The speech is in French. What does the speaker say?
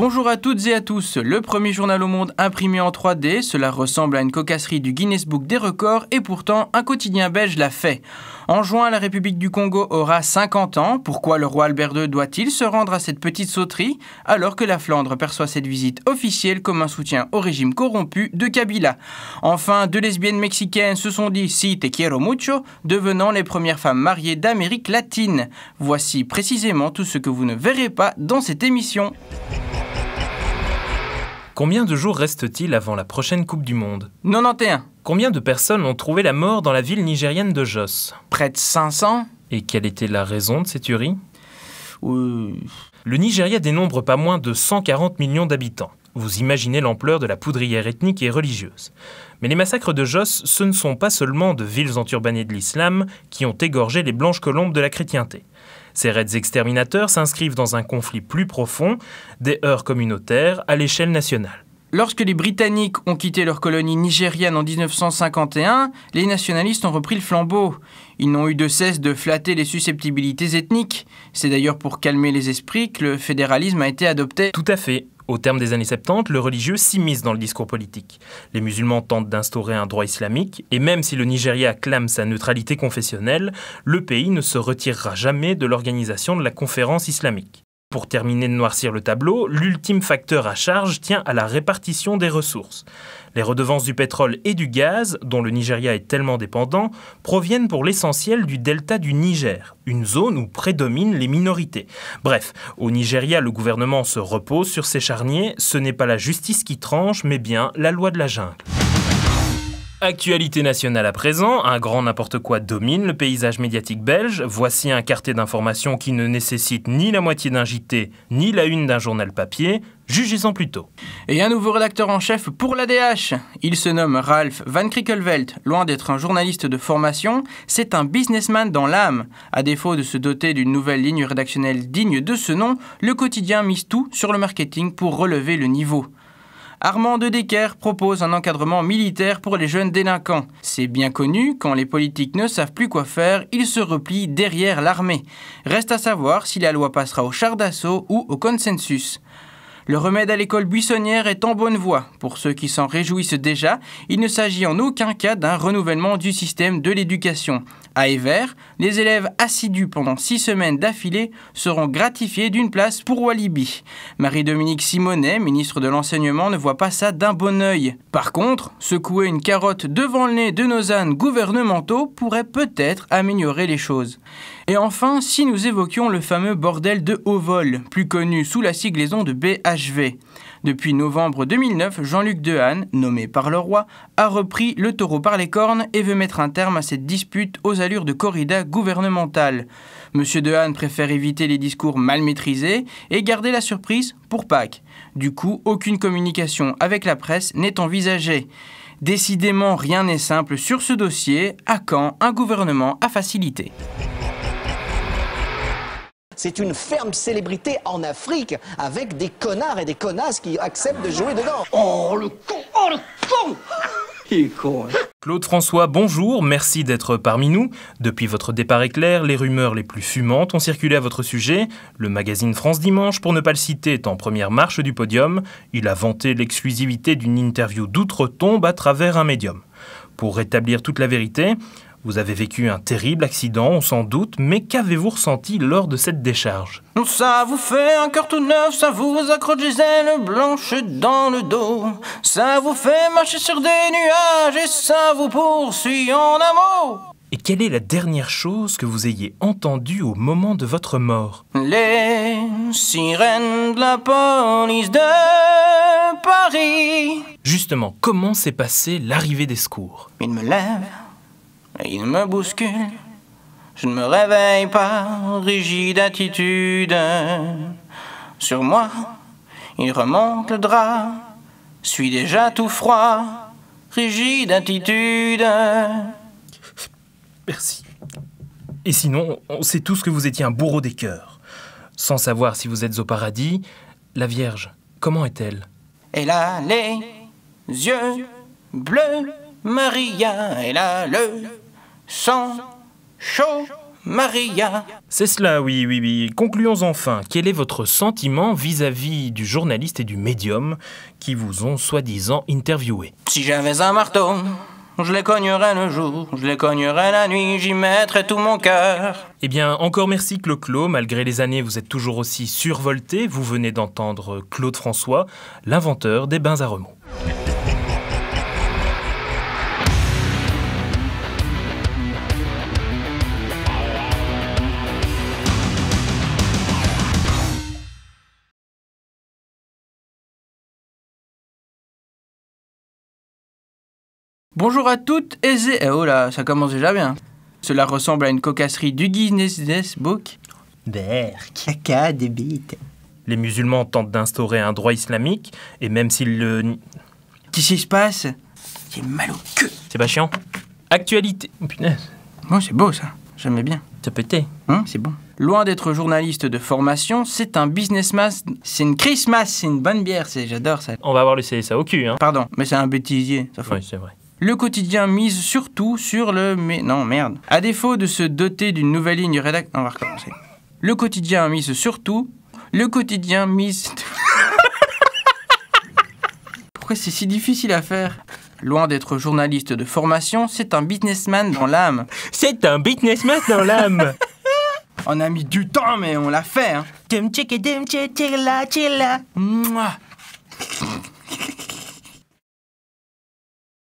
Bonjour à toutes et à tous, le premier journal au monde imprimé en 3D, cela ressemble à une cocasserie du Guinness Book des records et pourtant un quotidien belge l'a fait. En juin, la République du Congo aura 50 ans. Pourquoi le roi Albert II doit-il se rendre à cette petite sauterie alors que la Flandre perçoit cette visite officielle comme un soutien au régime corrompu de Kabila? Enfin, deux lesbiennes mexicaines se sont dit « Si te quiero mucho », devenant les premières femmes mariées d'Amérique latine. Voici précisément tout ce que vous ne verrez pas dans cette émission. Combien de jours reste-t-il avant la prochaine Coupe du Monde? 91. Combien de personnes ont trouvé la mort dans la ville nigérienne de Jos? Près de 500. Et quelle était la raison de ces tueries? Le Nigeria dénombre pas moins de 140 millions d'habitants. Vous imaginez l'ampleur de la poudrière ethnique et religieuse. Mais les massacres de Jos, ce ne sont pas seulement de villes enturbanées de l'islam qui ont égorgé les blanches colombes de la chrétienté. Ces raids exterminateurs s'inscrivent dans un conflit plus profond, des heurts communautaires à l'échelle nationale. Lorsque les Britanniques ont quitté leur colonie nigériane en 1951, les nationalistes ont repris le flambeau. Ils n'ont eu de cesse de flatter les susceptibilités ethniques. C'est d'ailleurs pour calmer les esprits que le fédéralisme a été adopté. Tout à fait. Au terme des années 70, le religieux s'immisce dans le discours politique. Les musulmans tentent d'instaurer un droit islamique, et même si le Nigeria clame sa neutralité confessionnelle, le pays ne se retirera jamais de l'organisation de la conférence islamique. Pour terminer de noircir le tableau, l'ultime facteur à charge tient à la répartition des ressources. Les redevances du pétrole et du gaz, dont le Nigeria est tellement dépendant, proviennent pour l'essentiel du delta du Niger, une zone où prédominent les minorités. Bref, au Nigeria, le gouvernement se repose sur ses charniers, ce n'est pas la justice qui tranche, mais bien la loi de la jungle. Actualité nationale à présent, un grand n'importe quoi domine le paysage médiatique belge. Voici un quartet d'informations qui ne nécessite ni la moitié d'un JT, ni la une d'un journal papier. Jugez-en plutôt. Et un nouveau rédacteur en chef pour l'ADH. Il se nomme Ralph Van Kriekelveld. Loin d'être un journaliste de formation, c'est un businessman dans l'âme. À défaut de se doter d'une nouvelle ligne rédactionnelle digne de ce nom, le quotidien mise tout sur le marketing pour relever le niveau. Armand de Decker propose un encadrement militaire pour les jeunes délinquants. C'est bien connu, quand les politiques ne savent plus quoi faire, ils se replient derrière l'armée. Reste à savoir si la loi passera au char d'assaut ou au consensus. Le remède à l'école buissonnière est en bonne voie. Pour ceux qui s'en réjouissent déjà, il ne s'agit en aucun cas d'un renouvellement du système de l'éducation. À Evere, les élèves assidus pendant 6 semaines d'affilée seront gratifiés d'une place pour Walibi. Marie-Dominique Simonet, ministre de l'Enseignement, ne voit pas ça d'un bon œil. Par contre, secouer une carotte devant le nez de nos ânes gouvernementaux pourrait peut-être améliorer les choses. Et enfin, si nous évoquions le fameux bordel de haut vol, plus connu sous la siglaison de BHV. Depuis novembre 2009, Jean-Luc Dehaene, nommé par le roi, a repris le taureau par les cornes et veut mettre un terme à cette dispute aux allures de corrida gouvernementale. Monsieur Dehaene préfère éviter les discours mal maîtrisés et garder la surprise pour Pâques. Du coup, aucune communication avec la presse n'est envisagée. Décidément, rien n'est simple sur ce dossier. À quand un gouvernement à faciliter ? C'est une ferme célébrité en Afrique, avec des connards et des connasses qui acceptent de jouer dedans. Oh le con! Oh le con! Il est con, hein. Claude François, bonjour, merci d'être parmi nous. Depuis votre départ éclair, les rumeurs les plus fumantes ont circulé à votre sujet. Le magazine France Dimanche, pour ne pas le citer, est en première marche du podium. Il a vanté l'exclusivité d'une interview d'outre-tombe à travers un médium. Pour rétablir toute la vérité, vous avez vécu un terrible accident, on s'en doute, mais qu'avez-vous ressenti lors de cette décharge? Ça vous fait un cœur tout neuf, ça vous accroche des ailes blanches dans le dos. Ça vous fait marcher sur des nuages et ça vous poursuit en amour. Et quelle est la dernière chose que vous ayez entendue au moment de votre mort? Les sirènes de la police de Paris. Justement, comment s'est passée l'arrivée des secours? Il me lève. Et il me bouscule, je ne me réveille pas, rigide attitude. Sur moi, il remonte le drap, suis déjà tout froid, rigide attitude. Merci. Et sinon, on sait tous que vous étiez un bourreau des cœurs. Sans savoir si vous êtes au paradis, la Vierge, comment est-elle? Elle a les yeux bleus, Maria, elle a le sang chaud, Maria. C'est cela, oui. Concluons enfin. Quel est votre sentiment vis-à-vis du journaliste et du médium qui vous ont soi-disant interviewé? Si j'avais un marteau, je les cognerais le jour, je les cognerais la nuit, j'y mettrais tout mon cœur. Eh bien, encore merci Clo-Clo. Malgré les années, vous êtes toujours aussi survolté. Vous venez d'entendre Claude François, l'inventeur des bains à remous. Bonjour à toutes et oh là, ça commence déjà bien. Cela ressemble à une cocasserie du Guinness Book. Caca de bite. Les musulmans tentent d'instaurer un droit islamique, et même s'ils le... Qu'est-ce qui se passe? J'ai mal au cul. C'est pas chiant. Actualité... Oh, punaise, Bon, c'est beau ça, j'aimais bien. ça pétait. C'est bon. Loin d'être journaliste de formation, c'est un businessman. C'est une Christmas, c'est une bonne bière, j'adore ça. On va avoir le CSA au cul, hein. Pardon, mais c'est un bêtisier, ça faut. Oui, c'est vrai. Le quotidien mise surtout sur le... Non, merde. À défaut de se doter d'une nouvelle ligne rédactionnelle... On va recommencer. Le quotidien mise surtout... Le quotidien mise... Pourquoi c'est si difficile à faire? Loin d'être journaliste de formation, c'est un businessman dans l'âme. C'est un businessman dans l'âme. On a mis du temps, mais on l'a fait, hein. Chilla. Mouah.